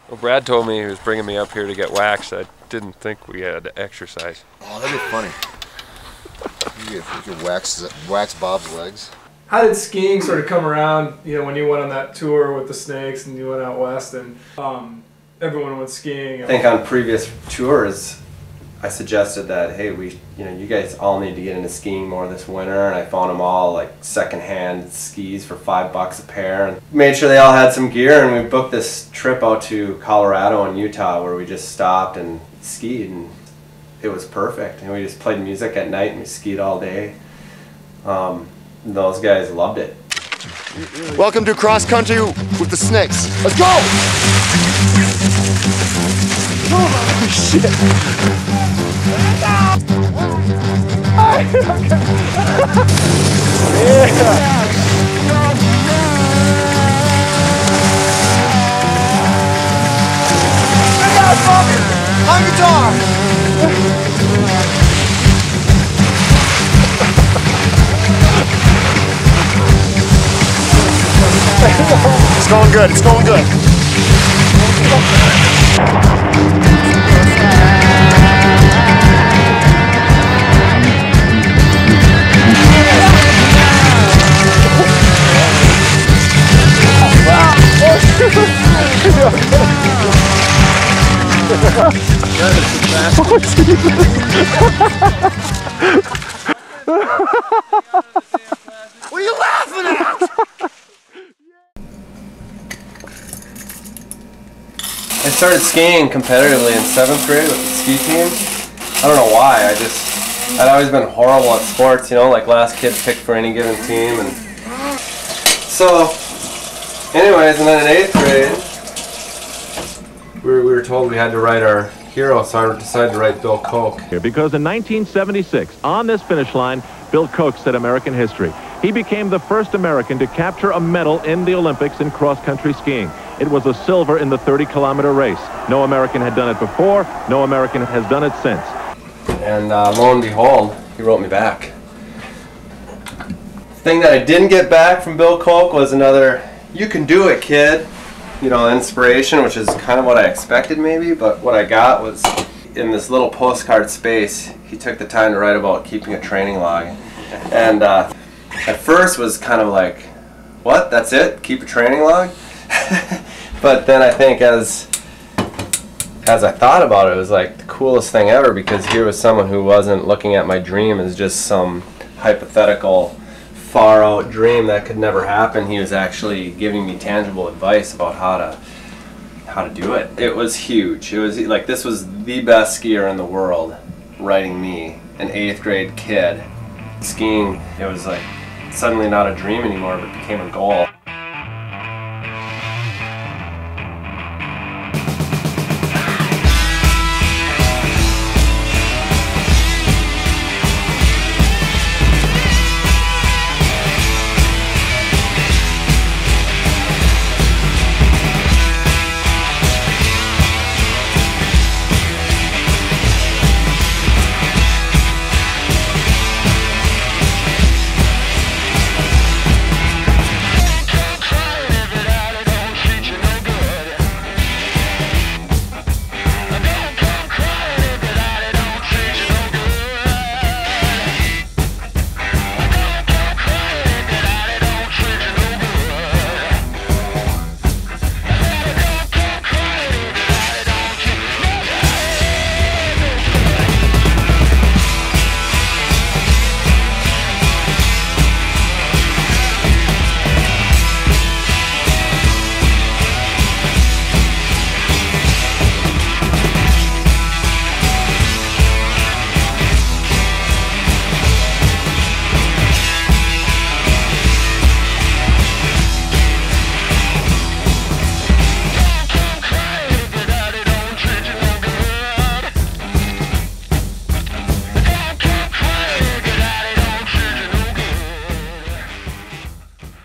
Well, Brad told me he was bringing me up here to get waxed. I didn't think we had to exercise. Oh, that'd be funny. You could wax Bob's legs. How did skiing sort of come around, you know, when you went on that tour with the Snakes and you went out west and everyone went skiing? I think on previous tours, I suggested that, hey, you guys all need to get into skiing more this winter, and I found them all like secondhand skis for $5 a pair, and made sure they all had some gear, and we booked this trip out to Colorado and Utah where we just stopped and skied, and it was perfect. And we just played music at night and we skied all day. Those guys loved it. Welcome to cross country with the Snakes. Let's go! Oh shit! Yeah! Check out Bobby! On guitar! It's going good, it's going good. What are you laughing at? I started skiing competitively in 7th grade with the ski team. I don't know why, I'd always been horrible at sports, you know, like last kid picked for any given team. And so, anyways, and then in 8th grade, we were told we had to write our hero, so I decided to write Bill Koch. Because in 1976, on this finish line, Bill Koch set American history. He became the first American to capture a medal in the Olympics in cross-country skiing. It was a silver in the 30-kilometer race. No American had done it before. No American has done it since. And lo and behold, he wrote me back. The thing that I didn't get back from Bill Koch was another, "You can do it, kid," you know, inspiration, which is kind of what I expected maybe, but what I got was in this little postcard space, he took the time to write about keeping a training log. And at first was kind of like, what, that's it? Keep a training log? But then I think as I thought about it, it was like the coolest thing ever, because here was someone who wasn't looking at my dream as just some hypothetical far out dream that could never happen. He was actually giving me tangible advice about how to do it. It was huge. It was like, this was the best skier in the world writing me, an 8th grade kid. Skiing, it was like suddenly not a dream anymore, but became a goal.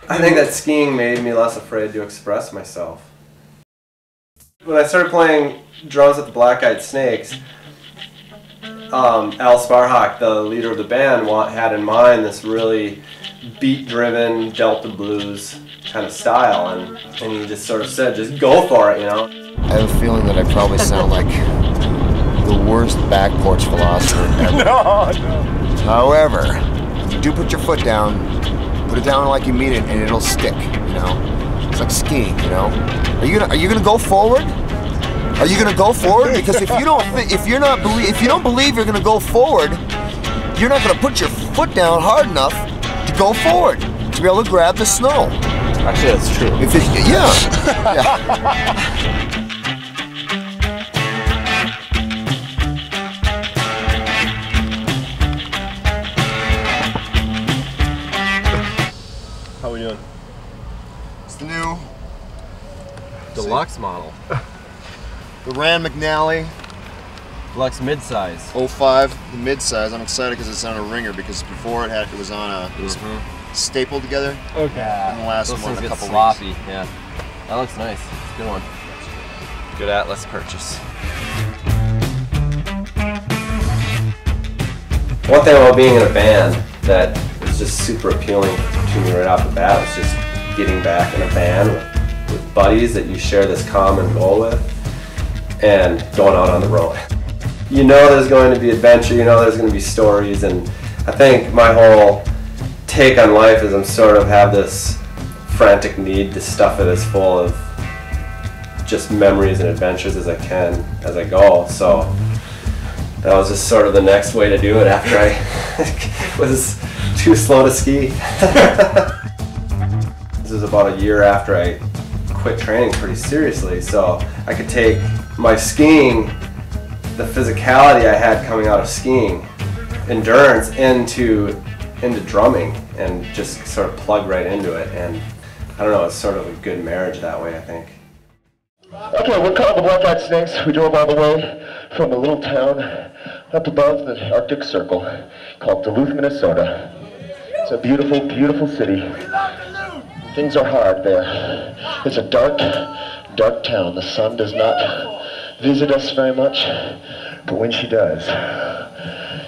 I think that skiing made me less afraid to express myself. When I started playing drums with the Black Eyed Snakes, Al Sparhawk, the leader of the band, had in mind this really beat-driven Delta blues kind of style, and he just sort of said, just go for it, you know? I have a feeling that I probably sound like the worst back porch philosopher ever. No. However, you do put your foot down, put it down like you mean it, and it'll stick, you know? It's like skiing, you know? Are you gonna go forward? Are you gonna go forward? Because if you don't believe you're gonna go forward, you're not gonna put your foot down hard enough to go forward, to be able to grab the snow. Actually, that's true. Yeah. How we doing? It's the new Deluxe model. the Rand McNally Deluxe midsize. 05, the mid-size. I'm excited because it's on a ringer, because before it was on a stapled together. Okay. And the last Those one things a get couple sloppy. weeks. Yeah. That looks nice. It's a good one. Good Atlas purchase. One thing about being in a band that was just super appealing to me right off the bat was just getting back in a band with buddies that you share this common goal with and going out on the road. You know there's going to be adventure, you know there's going to be stories, and I think my whole take on life is I'm sort of have this frantic need to stuff it as full of just memories and adventures as I can as I go. So that was just sort of the next way to do it after I was too slow to ski. This was about a year after I quit training pretty seriously, so I could take my skiing, the physicality I had coming out of skiing, endurance into drumming, and just sort of plug right into it. And I don't know, it's sort of a good marriage that way, I think. Okay, we're called the Black Eyed Snakes. We drove all the way from a little town up above the Arctic Circle called Duluth, Minnesota. It's a beautiful, beautiful city. Things are hard there. It's a dark, dark town. The sun does not visit us very much, but when she does,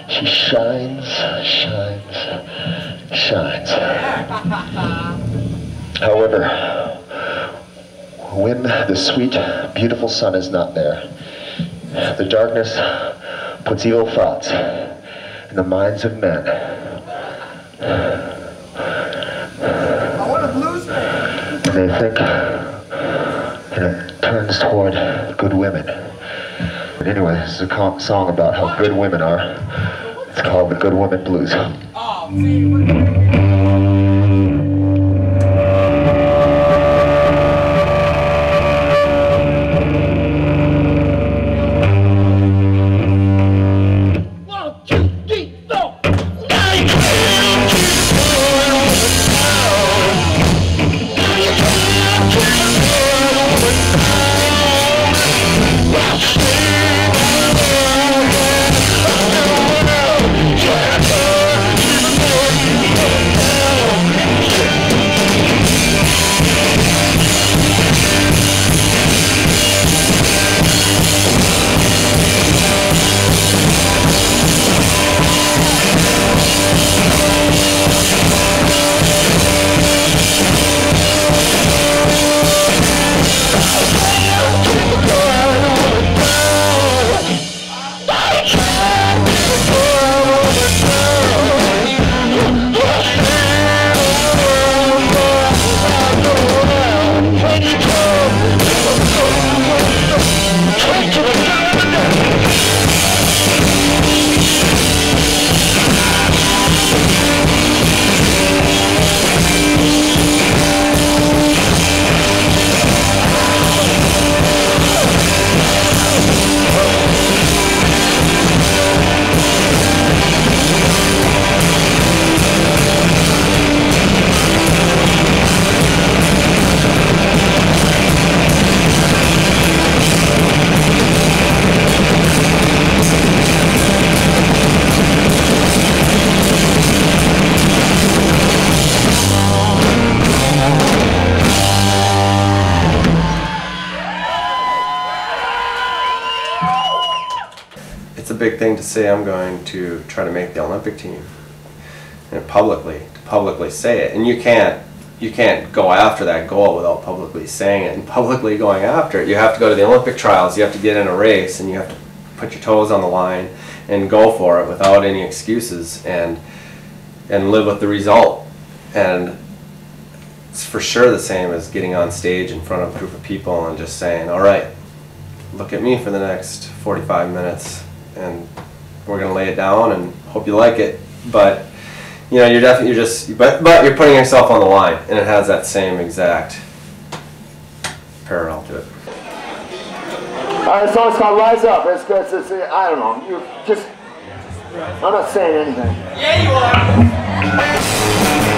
she shines, shines, shines. However, when the sweet, beautiful sun is not there, the darkness puts evil thoughts in the minds of men. And they think, and it turns toward good women. But anyway, this is a song about how good women are. It's called the Good Woman Blues. big thing to say I'm going to try to make the Olympic team, and publicly say it. And you can't go after that goal without publicly saying it and publicly going after it. You have to go to the Olympic trials, you have to get in a race, and you have to put your toes on the line and go for it without any excuses, and live with the result. And it's for sure the same as getting on stage in front of a group of people and just saying, all right, look at me for the next 45 minutes and we're going to lay it down and hope you like it. But you know, but you're putting yourself on the line, and it has that same exact parallel to it. All right, so it's called Rise Up. It's I don't know. I'm not saying anything. Yeah, you are.